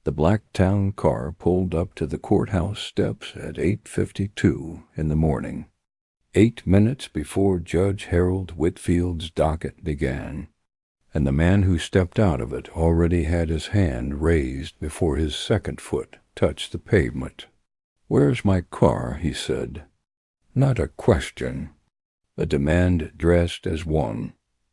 The black town car pulled up to the courthouse steps at 8:52 in the morning, 8 minutes before Judge Harold Whitfield's docket began, and the man who stepped out of it already had his hand raised before his second foot touched the pavement. "Where's my car?" he said. Not a question, a demand dressed as one.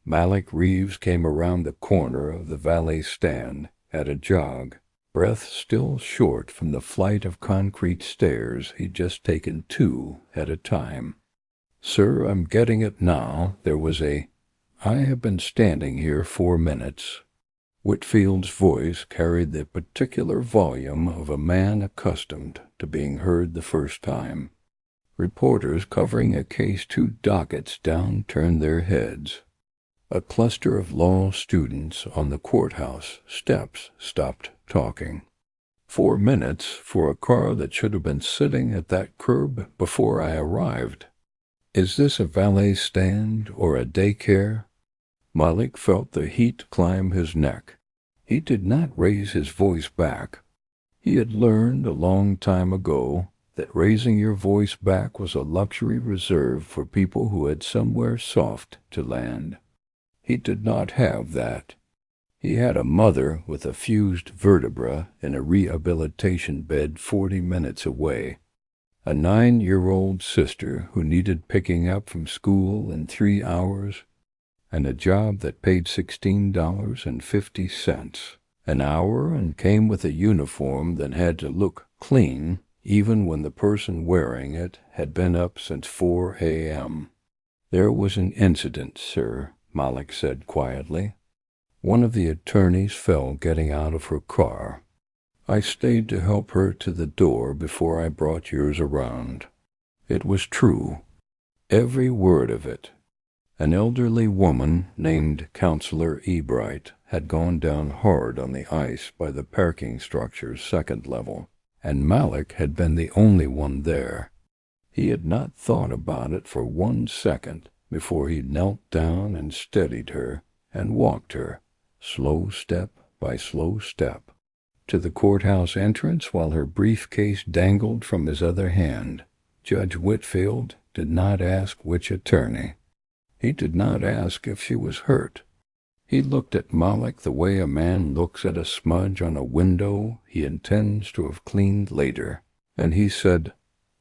Malik Reeves came around the corner of the valet stand at a jog, breath still short from the flight of concrete stairs he'd just taken 2 at a time. "Sir, I'm getting it now. There was I have been standing here 4 minutes." Whitfield's voice carried the particular volume of a man accustomed to being heard the first time. Reporters covering a case 2 dockets down turned their heads. A cluster of law students on the courthouse steps stopped talking. 4 minutes for a car that should have been sitting at that curb before I arrived. Is this a valet stand or a daycare? Malik felt the heat climb his neck. He did not raise his voice back. He had learned a long time ago that raising your voice back was a luxury reserved for people who had somewhere soft to land. He did not have that. He had a mother with a fused vertebra in a rehabilitation bed 40 minutes away, a 9-year-old sister who needed picking up from school in 3 hours, and a job that paid $16.50 an hour and came with a uniform that had to look clean even when the person wearing it had been up since 4 a.m. "There was an incident, sir," Malik said quietly. "One of the attorneys fell getting out of her car. I stayed to help her to the door before I brought yours around. It was true, every word of it. An elderly woman named Counselor Ebright had gone down hard on the ice by the parking structure's 2nd level, and Malik had been the only one there. He had not thought about it for 1 second before he knelt down and steadied her and walked her, slow step by slow step, to the courthouse entrance while her briefcase dangled from his other hand. Judge Whitfield did not ask which attorney. He did not ask if she was hurt. He looked at Malik the way a man looks at a smudge on a window he intends to have cleaned later, and he said,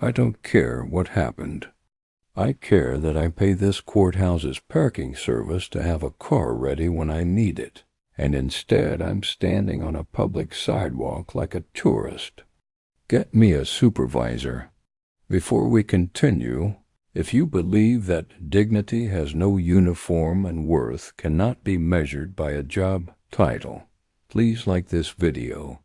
"I don't care what happened. I care that I pay this courthouse's parking service to have a car ready when I need it, and instead I'm standing on a public sidewalk like a tourist. Get me a supervisor. Before we continue, if you believe that dignity has no uniform and worth cannot be measured by a job title, please like this video,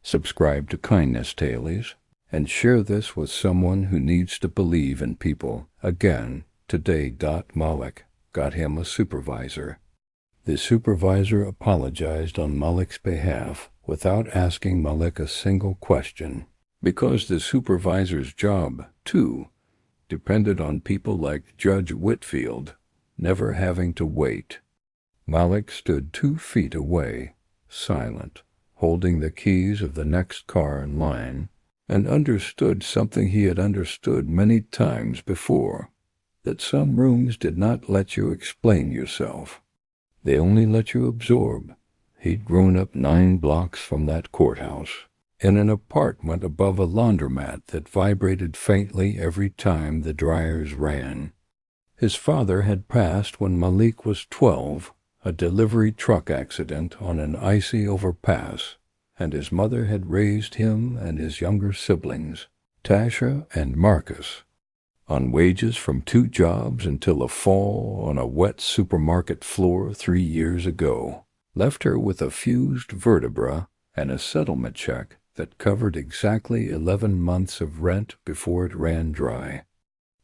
subscribe to Kindness Tailies, and share this with someone who needs to believe in people. Again, today. Malik got him a supervisor." The supervisor apologized on Malik's behalf without asking Malik a single question, because the supervisor's job, too, depended on people like Judge Whitfield never having to wait. Malik stood 2 feet away, silent, holding the keys of the next car in line, and understood something he had understood many times before, that some rooms did not let you explain yourself. They only let you absorb. He'd grown up 9 blocks from that courthouse, in an apartment above a laundromat that vibrated faintly every time the dryers ran. His father had passed when Malik was 12, a delivery truck accident on an icy overpass, and his mother had raised him and his younger siblings, Tasha and Marcus, on wages from 2 jobs until a fall on a wet supermarket floor 3 years ago left her with a fused vertebra and a settlement check that covered exactly 11 months of rent before it ran dry.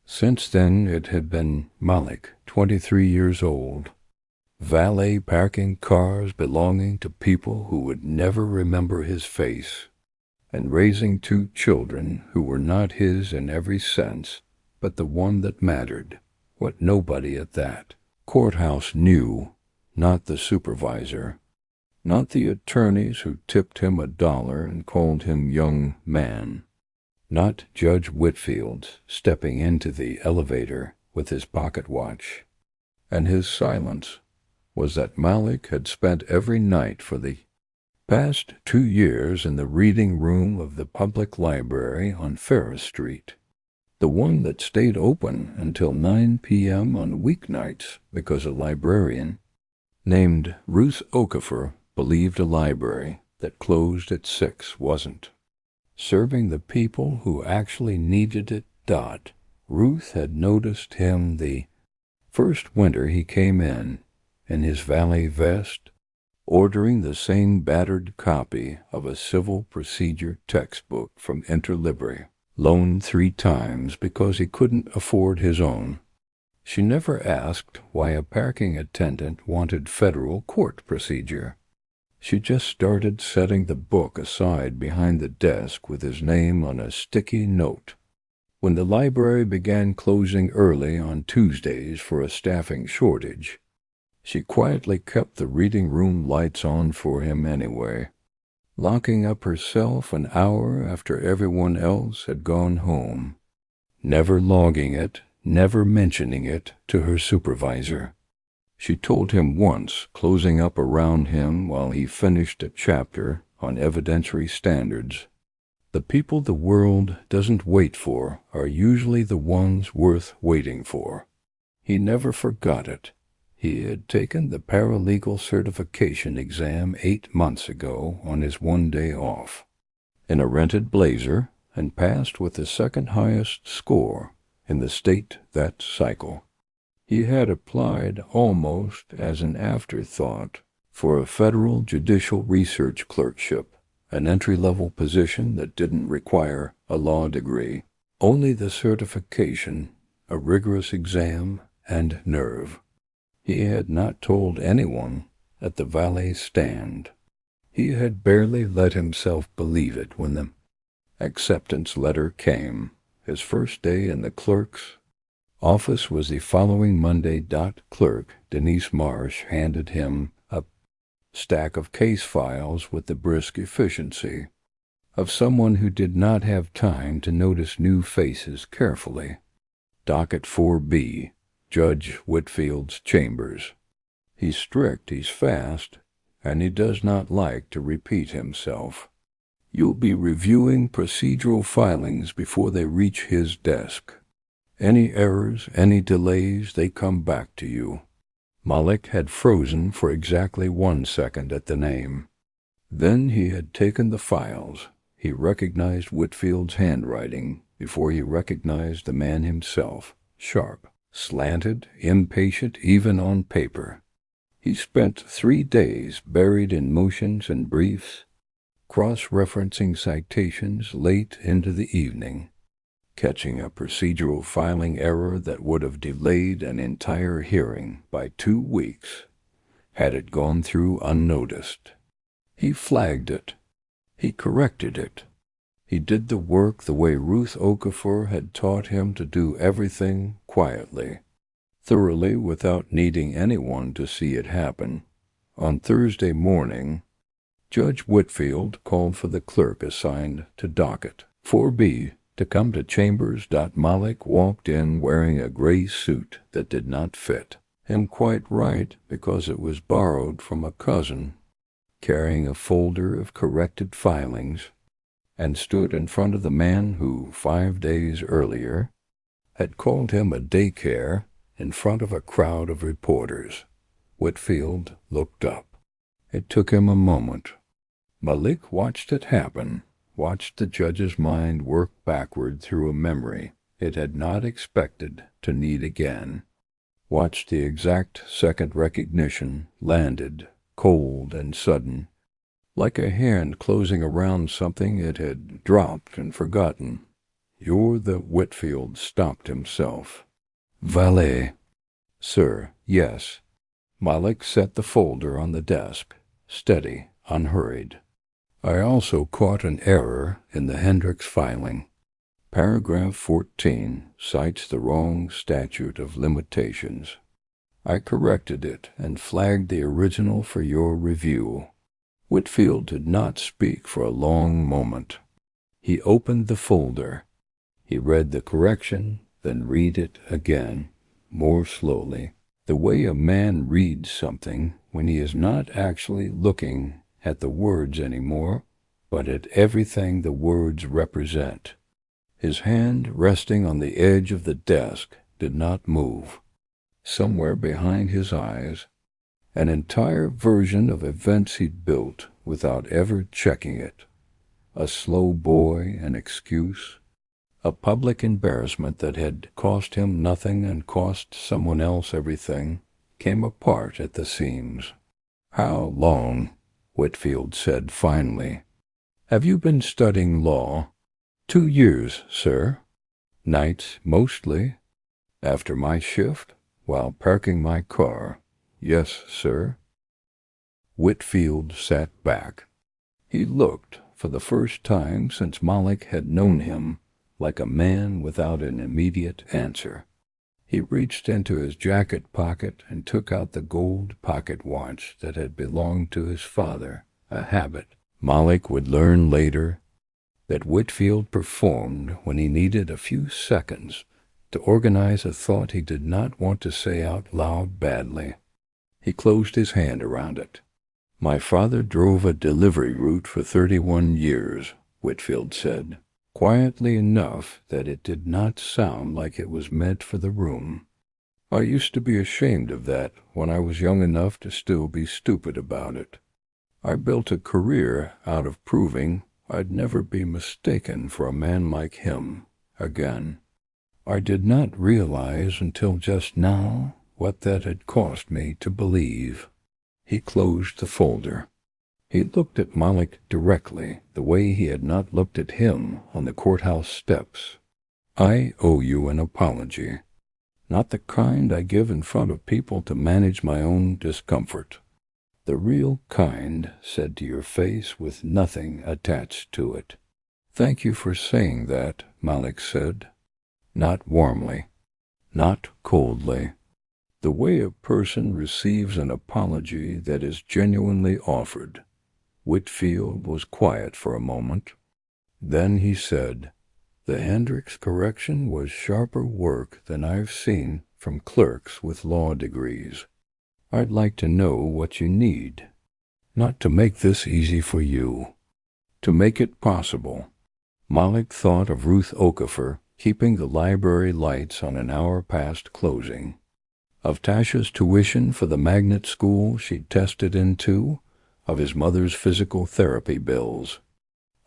Since then it had been Malik, 23 years old, valet parking cars belonging to people who would never remember his face, and raising 2 children who were not his in every sense, but the one that mattered, what nobody at that courthouse knew, not the supervisor. Not the attorneys who tipped him $1 and called him young man. Not Judge Whitfield stepping into the elevator with his pocket watch. And his silence was that Malik had spent every night for the past 2 years in the reading room of the public library on Ferris Street, the one that stayed open until 9 p.m. on weeknights because a librarian named Ruth Okafor believed a library that closed at 6 wasn't serving the people who actually needed it. Ruth had noticed him the first winter he came in his Valet vest, ordering the same battered copy of a civil procedure textbook from Interlibrary, loaned 3 times because he couldn't afford his own. She never asked why a parking attendant wanted federal court procedure. She just started setting the book aside behind the desk with his name on a sticky note. When the library began closing early on Tuesdays for a staffing shortage, she quietly kept the reading room lights on for him anyway, locking up herself an hour after everyone else had gone home, never logging it, never mentioning it to her supervisor. She told him once, closing up around him while he finished a chapter on evidentiary standards, "The people the world doesn't wait for are usually the ones worth waiting for." He never forgot it. He had taken the paralegal certification exam 8 months ago on his 1 day off, in a rented blazer, and passed with the second highest score in the state that cycle. He had applied almost as an afterthought for a federal judicial research clerkship, an entry-level position that didn't require a law degree, only the certification, a rigorous exam, and nerve. He had not told anyone at the Valet stand. He had barely let himself believe it when the acceptance letter came. His first day in the clerk's office was the following Monday. Clerk Denise Marsh handed him a stack of case files with the brisk efficiency of someone who did not have time to notice new faces carefully. Docket 4B, Judge Whitfield's chambers. He's strict, he's fast, and he does not like to repeat himself. You'll be reviewing procedural filings before they reach his desk. Any errors, any delays, they come back to you. Malik had frozen for exactly 1 second at the name. Then he had taken the files. He recognized Whitfield's handwriting before he recognized the man himself, sharp, slanted, impatient even on paper. He spent 3 days buried in motions and briefs, cross-referencing citations late into the evening, catching a procedural filing error that would have delayed an entire hearing by 2 weeks had it gone through unnoticed. He flagged it. He corrected it. He did the work the way Ruth Okafor had taught him to do everything quietly, thoroughly, without needing anyone to see it happen. On Thursday morning, Judge Whitfield called for the clerk assigned to docket 4B to come to chambers. Malik walked in wearing a gray suit that did not fit him quite right because it was borrowed from a cousin, carrying a folder of corrected filings, and stood in front of the man who 5 days earlier had called him a daycare in front of a crowd of reporters. Whitfield looked up. It took him a moment. Malik watched it happen, watched the judge's mind work backward through a memory it had not expected to need again, watched the exact second recognition landed, cold and sudden, like a hand closing around something it had dropped and forgotten. "You're the—" Whitfield stopped himself. "Valet." "Sir, yes." Malik set the folder on the desk, steady, unhurried. "I also caught an error in the Hendricks filing. Paragraph 14 cites the wrong statute of limitations. I corrected it and flagged the original for your review. Whitfield did not speak for a long moment. He opened the folder. He read the correction, then read it again, more slowly, the way a man reads something when he is not actually looking at the words anymore, but at everything the words represent. His hand, resting on the edge of the desk, did not move. Somewhere behind his eyes, an entire version of events he'd built without ever checking it. A slow boy, an excuse, a public embarrassment that had cost him nothing and cost someone else everything, came apart at the seams. "How long?" Whitfield said finally. "Have you been studying law?" 2 years, sir. Nights, mostly. After my shift, while parking my car. Yes, sir." Whitfield sat back. He looked, for the first time since Malik had known him, like a man without an immediate answer. He reached into his jacket pocket and took out the gold pocket watch that had belonged to his father, a habit Malik would learn later that Whitfield performed when he needed a few seconds to organize a thought he did not want to say out loud badly. He closed his hand around it. "My father drove a delivery route for 31 years, Whitfield said, quietly enough that it did not sound like it was meant for the room. "I used to be ashamed of that when I was young enough to still be stupid about it. I built a career out of proving I'd never be mistaken for a man like him again. I did not realize until just now what that had cost me to believe." He closed the folder. He looked at Malik directly, the way he had not looked at him on the courthouse steps. "I owe you an apology. Not the kind I give in front of people to manage my own discomfort. The real kind said to your face with nothing attached to it." "Thank you for saying that," Malik said. Not warmly, not coldly. The way a person receives an apology that is genuinely offered. Whitfield was quiet for a moment. Then he said, "The Hendricks correction was sharper work than I've seen from clerks with law degrees. I'd like to know what you need. Not to make this easy for you. To make it possible." Malik thought of Ruth Okafor keeping the library lights on an hour past closing. Of Tasha's tuition for the magnet school she'd tested into. Of his mother's physical therapy bills.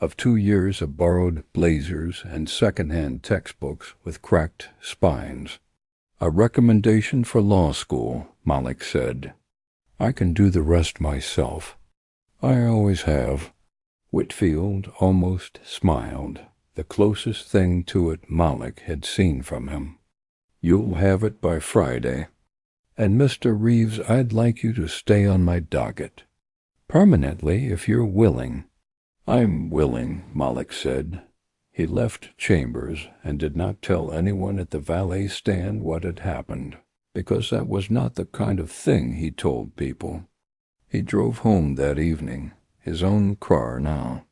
Of 2 years of borrowed blazers and second-hand textbooks with cracked spines. "A recommendation for law school," Malik said. "I can do the rest myself. I always have." Whitfield almost smiled, the closest thing to it Malik had seen from him. "You'll have it by Friday. And Mr. Reeves, I'd like you to stay on my docket. Permanently, if you're willing." "I'm willing," Malik said. He left Chambers and did not tell anyone at the valet stand what had happened, because that was not the kind of thing he told people. He drove home that evening, his own car now.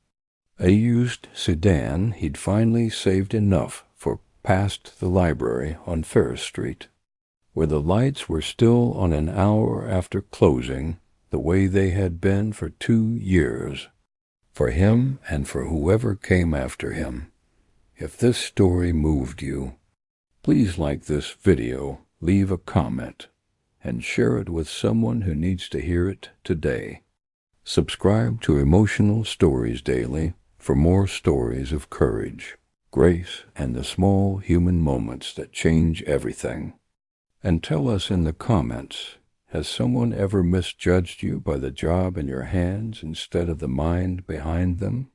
A used sedan he'd finally saved enough for past the library on Ferris Street, where the lights were still on an hour after closing, the way they had been for 2 years, for him and for whoever came after him. If this story moved you, please like this video, leave a comment, and share it with someone who needs to hear it today. Subscribe to Emotional Stories Daily for more stories of courage, grace, and the small human moments that change everything. And tell us in the comments, has someone ever misjudged you by the job in your hands instead of the mind behind them?